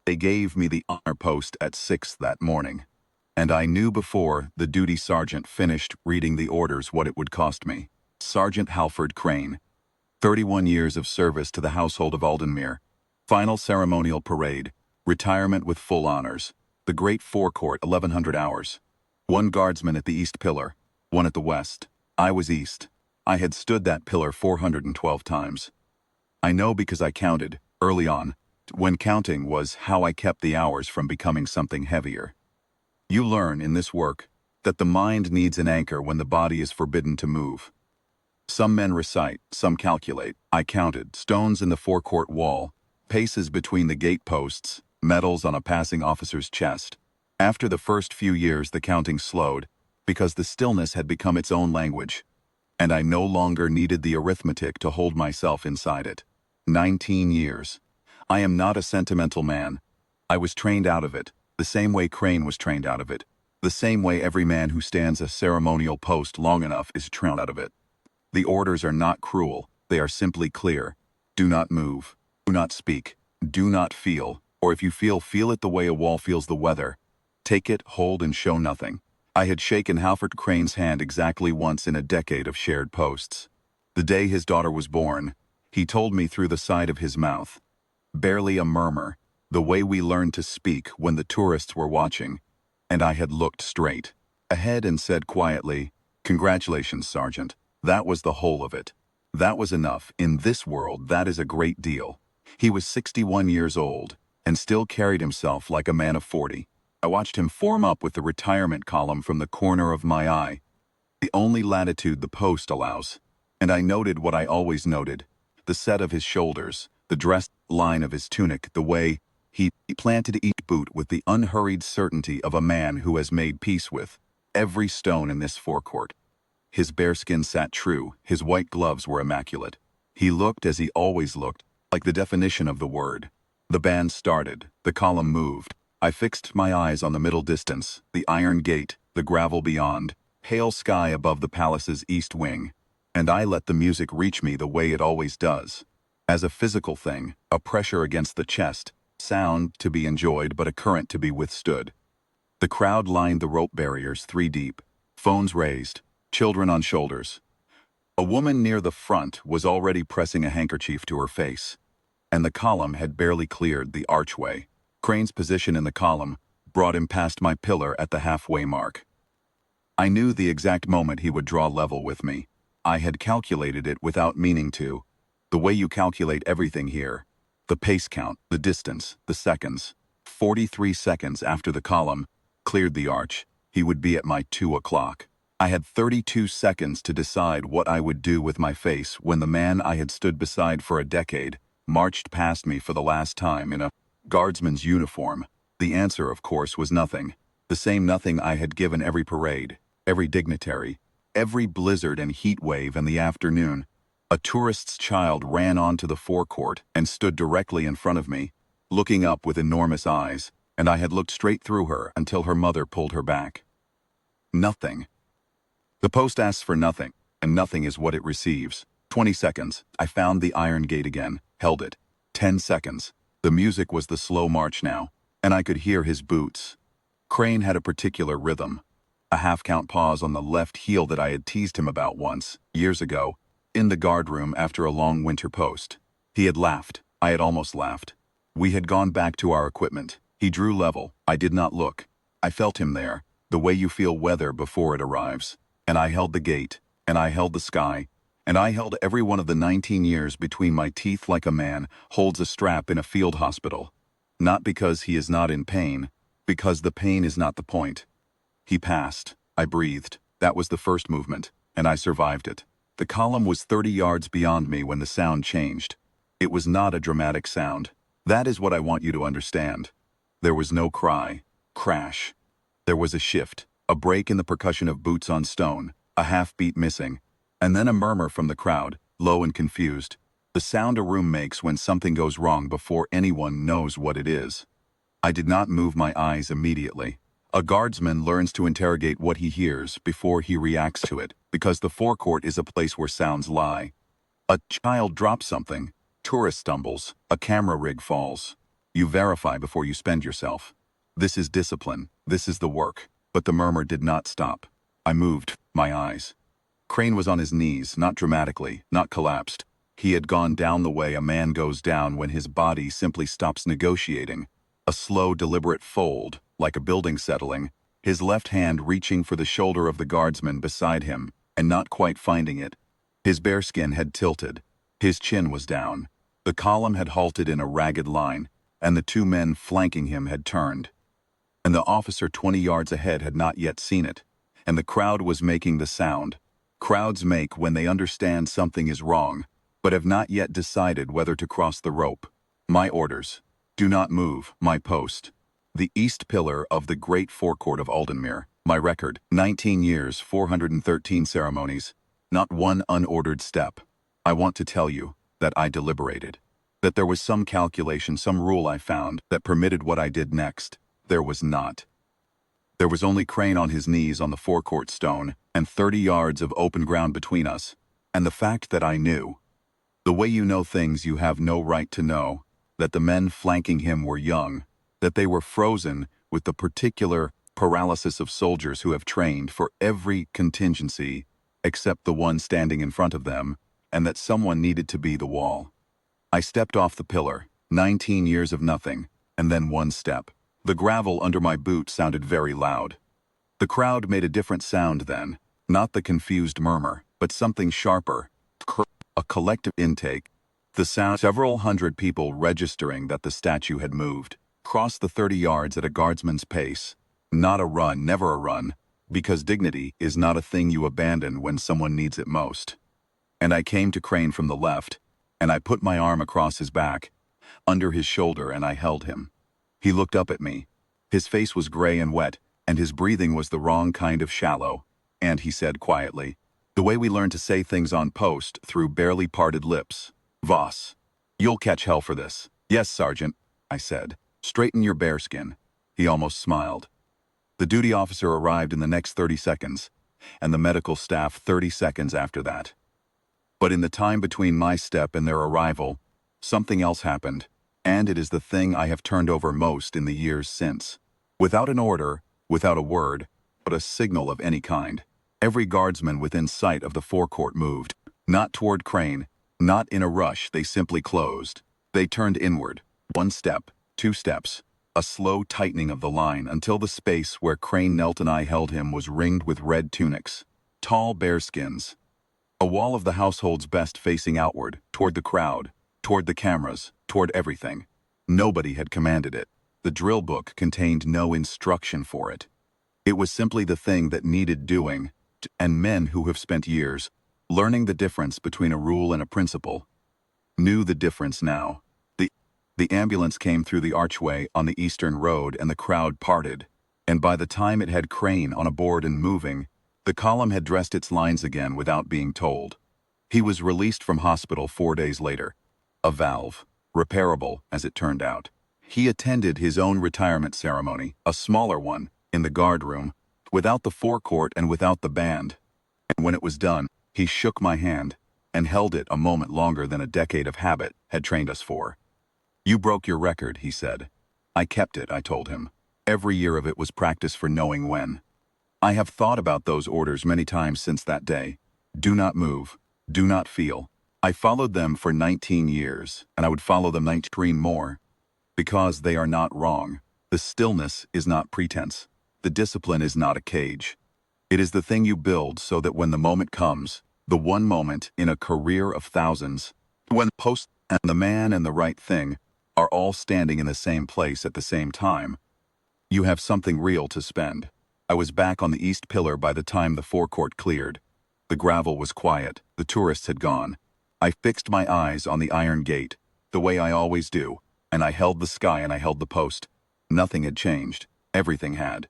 They gave me the honor post at 6 that morning, and I knew before the duty sergeant finished reading the orders what it would cost me. Sergeant Halford Crane, 31 years of service to the household of Aldenmere, final ceremonial parade, retirement with full honors, the great forecourt 1100 hours. One guardsman at the east pillar, one at the west. I was east. I had stood that pillar 412 times. I know because I counted, early on, when counting was how I kept the hours from becoming something heavier. You learn in this work that the mind needs an anchor when the body is forbidden to move. Some men recite, some calculate. I counted stones in the forecourt wall, paces between the gate posts, medals on a passing officer's chest. After the first few years the counting slowed, because the stillness had become its own language, and I no longer needed the arithmetic to hold myself inside it. 19 years. I am not a sentimental man. I was trained out of it, the same way Crane was trained out of it, the same way every man who stands a ceremonial post long enough is trained out of it. The orders are not cruel, they are simply clear. Do not move. Do not speak. Do not feel. Or if you feel it the way a wall feels the weather. Take it, hold, and show nothing. I had shaken Halford Crane's hand exactly once in a decade of shared posts. The day his daughter was born, he told me through the side of his mouth. Barely a murmur, the way we learned to speak when the tourists were watching, and I had looked straight ahead and said quietly, "Congratulations, Sergeant." That was the whole of it. That was enough. In this world, that is a great deal. He was 61 years old, and still carried himself like a man of 40. I watched him form up with the retirement column from the corner of my eye, the only latitude the post allows. And I noted what I always noted, the set of his shoulders, the dressed line of his tunic, the way he planted each boot with the unhurried certainty of a man who has made peace with every stone in this forecourt. His bearskin sat true, his white gloves were immaculate. He looked as he always looked, like the definition of the word. The band started, the column moved. I fixed my eyes on the middle distance, the iron gate, the gravel beyond, pale sky above the palace's east wing, and I let the music reach me the way it always does. As a physical thing, a pressure against the chest, sound to be enjoyed but a current to be withstood. The crowd lined the rope barriers 3 deep, phones raised, children on shoulders. A woman near the front was already pressing a handkerchief to her face, and the column had barely cleared the archway. Crane's position in the column brought him past my pillar at the halfway mark. I knew the exact moment he would draw level with me. I had calculated it without meaning to, the way you calculate everything here. The pace count, the distance, the seconds. 43 seconds after the column cleared the arch, he would be at my 2 o'clock. I had 32 seconds to decide what I would do with my face when the man I had stood beside for a decade marched past me for the last time in a guardsman's uniform. The answer, of course, was nothing. The same nothing I had given every parade, every dignitary, every blizzard and heat wave in the afternoon. A tourist's child ran onto the forecourt and stood directly in front of me, looking up with enormous eyes, and I had looked straight through her until her mother pulled her back. Nothing. The post asks for nothing, and nothing is what it receives. 20 seconds. I found the iron gate again, held it. 10 seconds. The music was the slow march now, and I could hear his boots. Crane had a particular rhythm. A half-count pause on the left heel that I had teased him about once, years ago, in the guardroom after a long winter post. He had laughed. I had almost laughed. We had gone back to our equipment. He drew level. I did not look. I felt him there, the way you feel weather before it arrives. And I held the gate, and I held the sky, and I held every one of the 19 years between my teeth like a man holds a strap in a field hospital. Not because he is not in pain, because the pain is not the point. He passed. I breathed. That was the first movement, and I survived it. The column was 30 yards beyond me when the sound changed. It was not a dramatic sound. That is what I want you to understand. There was no cry, crash. There was a shift. A break in the percussion of boots on stone, a half-beat missing, and then a murmur from the crowd, low and confused. The sound a room makes when something goes wrong before anyone knows what it is. I did not move my eyes immediately. A guardsman learns to interrogate what he hears before he reacts to it, because the forecourt is a place where sounds lie. A child drops something, tourist stumbles, a camera rig falls. You verify before you spend yourself. This is discipline. This is the work. But the murmur did not stop. I moved, my eyes. Crane was on his knees, not dramatically, not collapsed. He had gone down the way a man goes down when his body simply stops negotiating. A slow, deliberate fold, like a building settling, his left hand reaching for the shoulder of the guardsman beside him, and not quite finding it. His bare skin had tilted. His chin was down. The column had halted in a ragged line, and the two men flanking him had turned. And the officer 20 yards ahead had not yet seen it, and the crowd was making the sound. Crowds make when they understand something is wrong, but have not yet decided whether to cross the rope. My orders. Do not move, my post. The east pillar of the great forecourt of Aldenmere. My record, 19 years, 413 ceremonies. Not one unordered step. I want to tell you that I deliberated. That there was some calculation, some rule I found that permitted what I did next. There was not. There was only Crane on his knees on the forecourt stone, and 30 yards of open ground between us, and the fact that I knew. The way you know things you have no right to know, that the men flanking him were young, that they were frozen with the particular paralysis of soldiers who have trained for every contingency except the one standing in front of them, and that someone needed to be the wall. I stepped off the pillar, 19 years of nothing, and then one step. The gravel under my boot sounded very loud. The crowd made a different sound then, not the confused murmur, but something sharper, a collective intake. The sound, several hundred people registering that the statue had moved, crossed the 30 yards at a guardsman's pace. Not a run, never a run, because dignity is not a thing you abandon when someone needs it most. And I came to Crane from the left, and I put my arm across his back, under his shoulder, and I held him. He looked up at me. His face was gray and wet, and his breathing was the wrong kind of shallow. And he said quietly, the way we learn to say things on post through barely parted lips, Voss, you'll catch hell for this. Yes, Sergeant, I said. Straighten your bearskin. He almost smiled. The duty officer arrived in the next 30 seconds, and the medical staff 30 seconds after that. But in the time between my step and their arrival, something else happened. And it is the thing I have turned over most in the years since. Without an order, without a word, but a signal of any kind, every guardsman within sight of the forecourt moved. Not toward Crane, not in a rush, they simply closed. They turned inward. One step, two steps, a slow tightening of the line until the space where Crane knelt and I held him was ringed with red tunics, tall bearskins. A wall of the household's best facing outward, toward the crowd, toward the cameras, toward everything. Nobody had commanded it. The drill book contained no instruction for it. It was simply the thing that needed doing, and men who have spent years learning the difference between a rule and a principle knew the difference now. The ambulance came through the archway on the eastern road and the crowd parted, and by the time it had Crane on a board and moving, the column had dressed its lines again without being told. He was released from hospital 4 days later. A valve, repairable as it turned out. He attended his own retirement ceremony, a smaller one, in the guard room, without the forecourt and without the band. And when it was done, he shook my hand and held it a moment longer than a decade of habit had trained us for. You broke your record, he said. I kept it, I told him. Every year of it was practice for knowing when. I have thought about those orders many times since that day. Do not move. Do not feel. I followed them for 19 years, and I would follow them 19 more. Because they are not wrong. The stillness is not pretense. The discipline is not a cage. It is the thing you build so that when the moment comes, the one moment in a career of thousands, when the post and the man and the right thing are all standing in the same place at the same time, you have something real to spend. I was back on the east pillar by the time the forecourt cleared. The gravel was quiet. The tourists had gone. I fixed my eyes on the iron gate, the way I always do, and I held the sky and I held the post. Nothing had changed. Everything had.